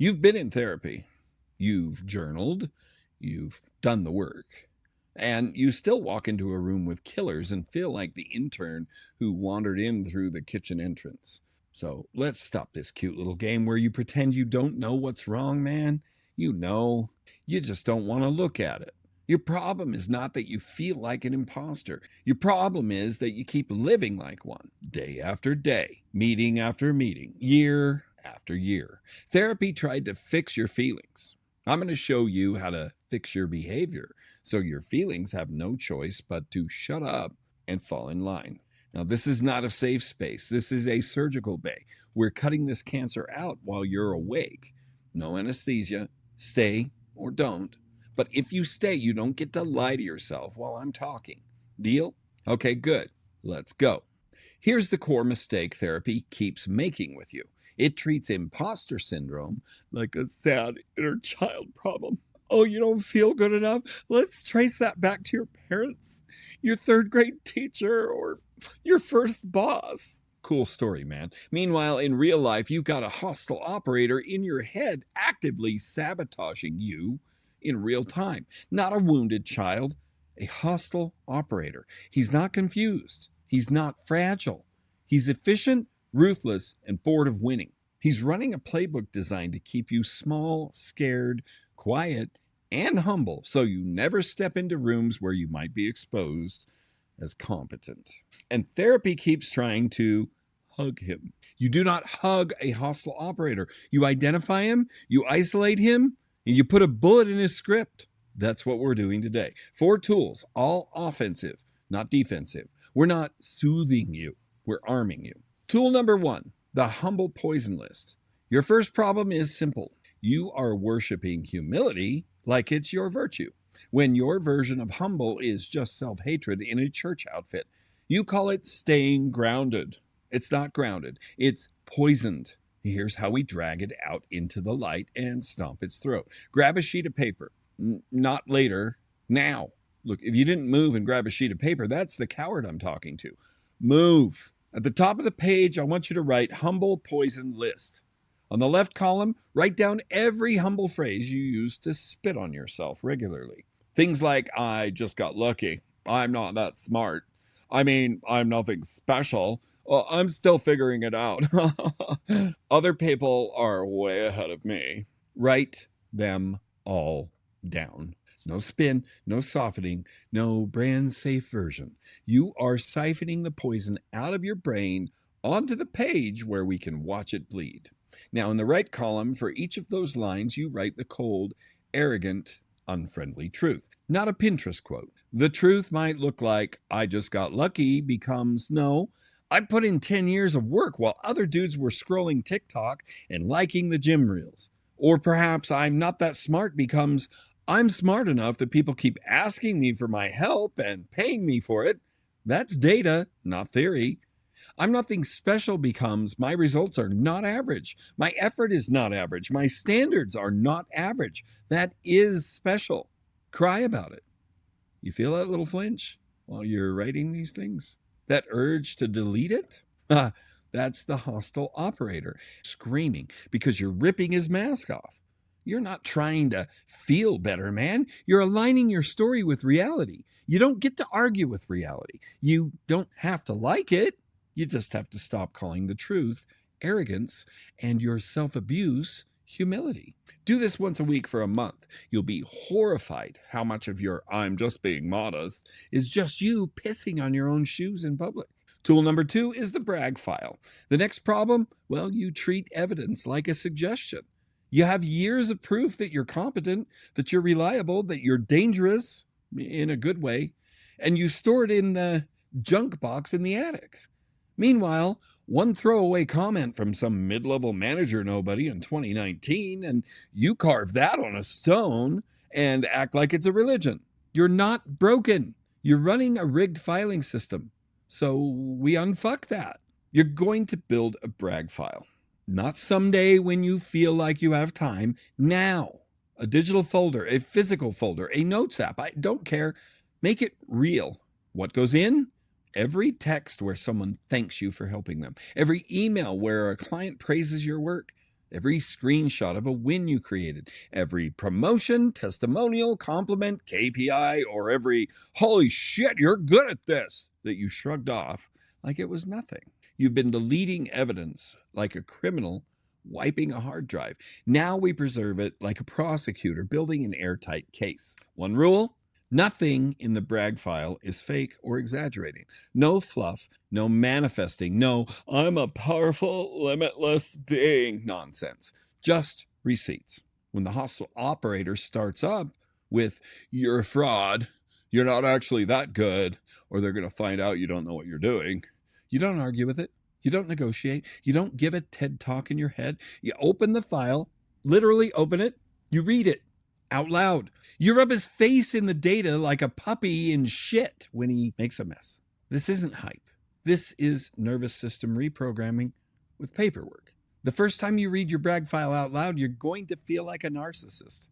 You've been in therapy, you've journaled, you've done the work, and you still walk into a room with killers and feel like the intern who wandered in through the kitchen entrance. So let's stop this cute little game where you pretend you don't know what's wrong, man. You know, you just don't want to look at it. Your problem is not that you feel like an imposter. Your problem is that you keep living like one, day after day, meeting after meeting, year after year. Therapy tried to fix your feelings. I'm going to show you how to fix your behavior so your feelings have no choice but to shut up and fall in line. Now, this is not a safe space. This is a surgical bay. We're cutting this cancer out while you're awake. No anesthesia. Stay or don't. But if you stay, you don't get to lie to yourself while I'm talking. Deal? Okay, good. Let's go. Here's the core mistake therapy keeps making with you. It treats imposter syndrome like a sad inner child problem. Oh, you don't feel good enough? Let's trace that back to your parents, your third grade teacher, or your first boss. Cool story, man. Meanwhile, in real life, you've got a hostile operator in your head actively sabotaging you in real time. Not a wounded child, a hostile operator. He's not confused. He's not fragile. He's efficient, ruthless, and bored of winning. He's running a playbook designed to keep you small, scared, quiet, and humble so you never step into rooms where you might be exposed as competent. And therapy keeps trying to hug him. You do not hug a hostile operator. You identify him, you isolate him, and you put a bullet in his script. That's what we're doing today. 4 tools, all offensive, not defensive. We're not soothing you, we're arming you. Tool number 1, the humble poison list. Your first problem is simple. You are worshiping humility like it's your virtue, when your version of humble is just self-hatred in a church outfit. You call it staying grounded. It's not grounded. It's poisoned. Here's how we drag it out into the light and stomp its throat. Grab a sheet of paper. Not later. Now. Look, if you didn't move and grab a sheet of paper, that's the coward I'm talking to. Move. At the top of the page, I want you to write humble poison list. On the left column, write down every humble phrase you use to spit on yourself regularly. Things like, I just got lucky. I'm not that smart. I mean, I'm nothing special. Well, I'm still figuring it out. Other people are way ahead of me. Write them all down. No spin, no softening, no brand safe version. You are siphoning the poison out of your brain onto the page where we can watch it bleed. Now, in the right column, for each of those lines, you write the cold, arrogant, unfriendly truth. Not a Pinterest quote. The truth might look like, I just got lucky, becomes, no, I put in 10 years of work while other dudes were scrolling TikTok and liking the gym reels. Or perhaps I'm not that smart becomes, I'm smart enough that people keep asking me for my help and paying me for it. That's data, not theory. I'm nothing special becomes, my results are not average. My effort is not average. My standards are not average. That is special. Cry about it. You feel that little flinch while you're writing these things? That urge to delete it? That's the hostile operator screaming because you're ripping his mask off. You're not trying to feel better, man. You're aligning your story with reality. You don't get to argue with reality. You don't have to like it. You just have to stop calling the truth arrogance and your self-abuse humility. Do this once a week for a month. You'll be horrified how much of your I'm just being modest is just you pissing on your own shoes in public. Tool number 2 is the brag file. The next problem, well, you treat evidence like a suggestion. You have years of proof that you're competent, that you're reliable, that you're dangerous in a good way, and you store it in the junk box in the attic. Meanwhile, one throwaway comment from some mid-level manager nobody in 2019, and you carve that on a stone and act like it's a religion. You're not broken. You're running a rigged filing system. So we unfuck that. You're going to build a brag file. Not someday when you feel like you have time. Now. A digital folder, a physical folder, a notes app. I don't care. Make it real. What goes in? Every text where someone thanks you for helping them. Every email where a client praises your work. every screenshot of a win you created, every promotion, testimonial, compliment, KPI, or every "holy shit, you're good at this" that you shrugged off like it was nothing. You've been deleting evidence like a criminal wiping a hard drive. Now we preserve it like a prosecutor building an airtight case. One rule: nothing in the brag file is fake or exaggerating. No fluff, no manifesting, no "I'm a powerful, limitless being" nonsense. Just receipts. When the hostile operator starts up with "you're a fraud, you're not actually that good, or they're going to find out you don't know what you're doing," you don't argue with it. You don't negotiate. You don't give a TED talk in your head. You open the file, literally open it, you read it out loud. You rub his face in the data like a puppy in shit when he makes a mess. This isn't hype. This is nervous system reprogramming with paperwork. The first time you read your brag file out loud, you're going to feel like a narcissist.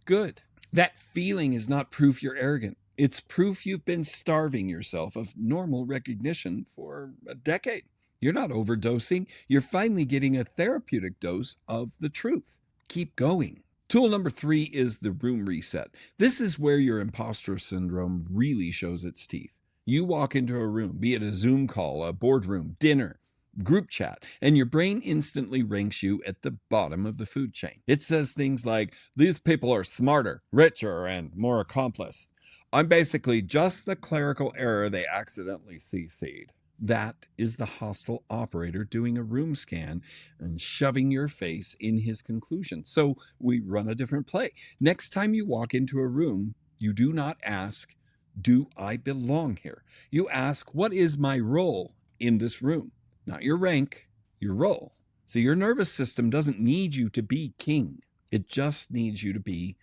Good. That feeling is not proof you're arrogant. It's proof you've been starving yourself of normal recognition for a decade. You're not overdosing. You're finally getting a therapeutic dose of the truth. Keep going. Tool number 3 is the room reset. This is where your imposter syndrome really shows its teeth. You walk into a room, be it a Zoom call, a boardroom, dinner, group chat, and your brain instantly ranks you at the bottom of the food chain. It says things like, "these people are smarter, richer, and more accomplished. I'm basically just the clerical error they accidentally CC'd." That is the hostile operator doing a room scan and shoving your face in his conclusion. So we run a different play. Next time you walk into a room, you do not ask, "do I belong here?" You ask, "what is my role in this room?" Not your rank, your role. So your nervous system doesn't need you to be king. It just needs you to be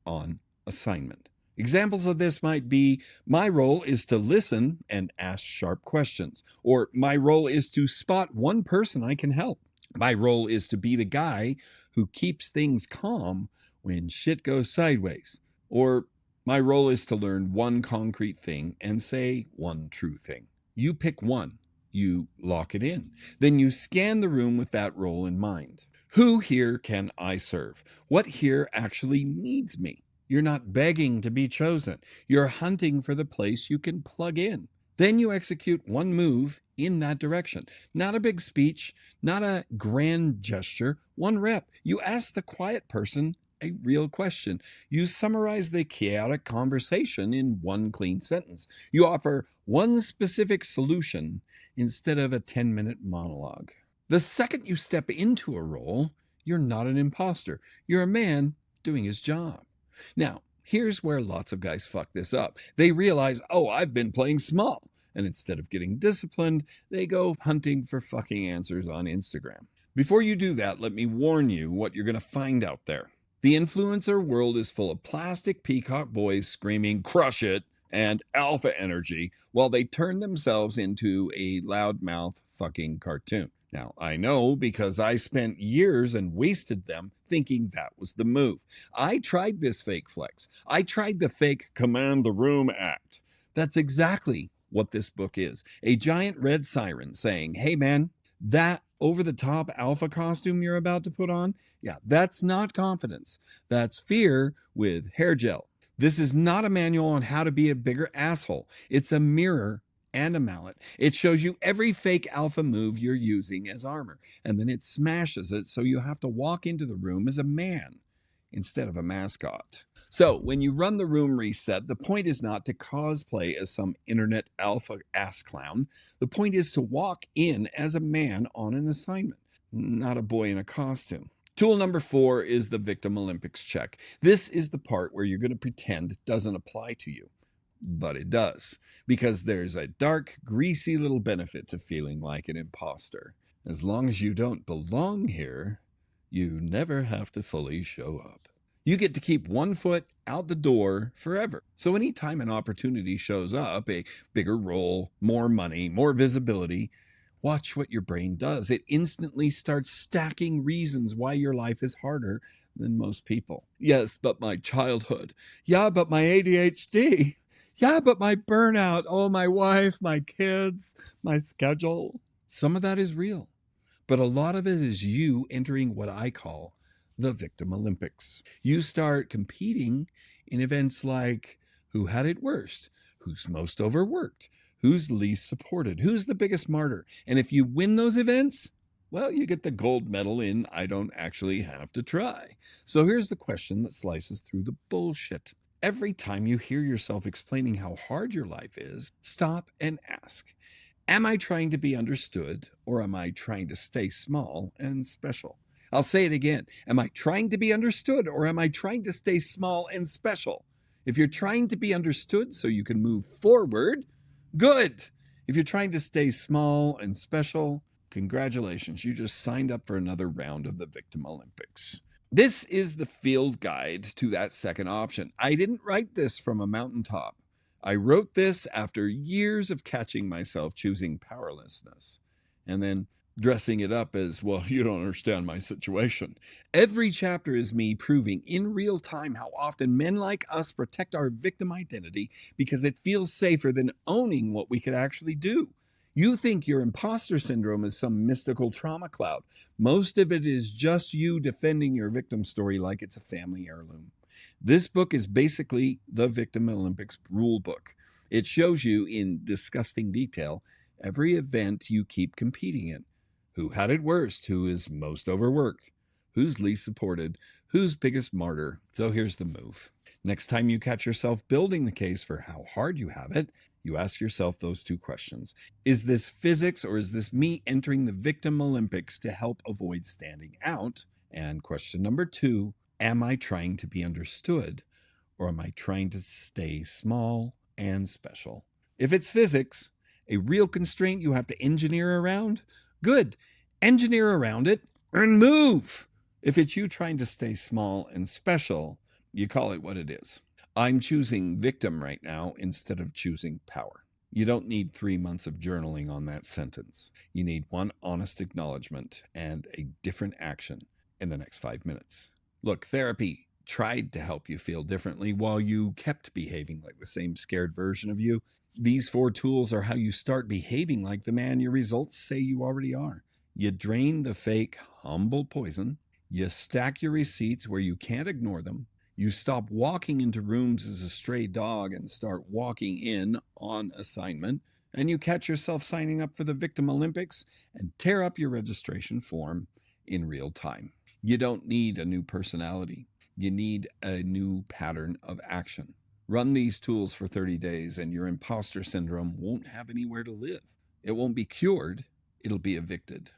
on assignment. Examples of this might be, "my role is to listen and ask sharp questions," or "my role is to spot one person I can help." "My role is to be the guy who keeps things calm when shit goes sideways," or "my role is to learn one concrete thing and say one true thing." You pick one. You lock it in. Then you scan the room with that role in mind. Who here can I serve? What here actually needs me? You're not begging to be chosen. You're hunting for the place you can plug in. Then you execute one move in that direction. Not a big speech, not a grand gesture, one rep. You ask the quiet person a real question. You summarize the chaotic conversation in one clean sentence. You offer one specific solution instead of a 10-minute monologue. The second you step into a role, you're not an imposter. You're a man doing his job. Now, here's where lots of guys fuck this up. They realize, "oh, I've been playing small." And instead of getting disciplined, they go hunting for fucking answers on Instagram. Before you do that, let me warn you what you're going to find out there. The influencer world is full of plastic peacock boys screaming "crush it" and alpha energy while they turn themselves into a loudmouth fucking cartoon. Now, I know because I spent years and wasted them thinking that was the move. I tried this fake flex. I tried the fake command the room act. That's exactly what this book is. A giant red siren saying, "hey man, that over-the-top alpha costume you're about to put on, yeah, that's not confidence. That's fear with hair gel. This is not a manual on how to be a bigger asshole. It's a mirror and a mallet. It shows you every fake alpha move you're using as armor, and then it smashes it so you have to walk into the room as a man instead of a mascot." So when you run the room reset, the point is not to cosplay as some internet alpha ass clown. The point is to walk in as a man on an assignment, not a boy in a costume. Tool number 4 is the victim Olympics check. This is the part where you're going to pretend it doesn't apply to you. But it does, because there's a dark, greasy little benefit to feeling like an imposter. As long as you don't belong here, you never have to fully show up. You get to keep one foot out the door forever. So anytime an opportunity shows up, a bigger role, more money, more visibility, watch what your brain does. It instantly starts stacking reasons why your life is harder than most people. "Yes, but my childhood. Yeah, but my ADHD. Yeah, but my burnout. Oh, my wife, my kids, my schedule." Some of that is real, But a lot of it is you entering what I call the Victim Olympics. You start competing in events like who had it worst, who's most overworked, who's least supported, who's the biggest martyr. And if you win those events, well, you get the gold medal in I don't actually have to try. So here's the question that slices through the bullshit. Every time you hear yourself explaining how hard your life is, stop and ask, am I trying to be understood or am I trying to stay small and special? I'll say it again. Am I trying to be understood or am I trying to stay small and special? If you're trying to be understood so you can move forward, good. If you're trying to stay small and special, congratulations. You just signed up for another round of the Victim Olympics. This is the field guide to that second option. I didn't write this from a mountaintop. I wrote this after years of catching myself choosing powerlessness and then dressing it up as, well, you don't understand my situation. Every chapter is me proving in real time how often men like us protect our victim identity because it feels safer than owning what we could actually do. You think your imposter syndrome is some mystical trauma cloud. Most of it is just you defending your victim story like it's a family heirloom. This book is basically the Victim Olympics rule book. It shows you in disgusting detail every event you keep competing in. Who had it worst? Who is most overworked? Who's least supported? Who's biggest martyr? So here's the move. Next time you catch yourself building the case for how hard you have it, you ask yourself those two questions. Is this physics or is this me entering the Victim Olympics to help avoid standing out? And question number 2, am I trying to be understood or am I trying to stay small and special? If it's physics, a real constraint you have to engineer around, good. Engineer around it and move. If it's you trying to stay small and special, you call it what it is. I'm choosing victim right now instead of choosing power. You don't need 3 months of journaling on that sentence. You need one honest acknowledgement and a different action in the next 5 minutes. Look, therapy tried to help you feel differently while you kept behaving like the same scared version of you. These 4 tools are how you start behaving like the man your results say you already are. You drain the fake, humble poison. You stack your receipts where you can't ignore them. You stop walking into rooms as a stray dog and start walking in on assignment. And you catch yourself signing up for the Victim Olympics and tear up your registration form in real time. You don't need a new personality. You need a new pattern of action. Run these tools for 30 days and your imposter syndrome won't have anywhere to live. It won't be cured, it'll be evicted.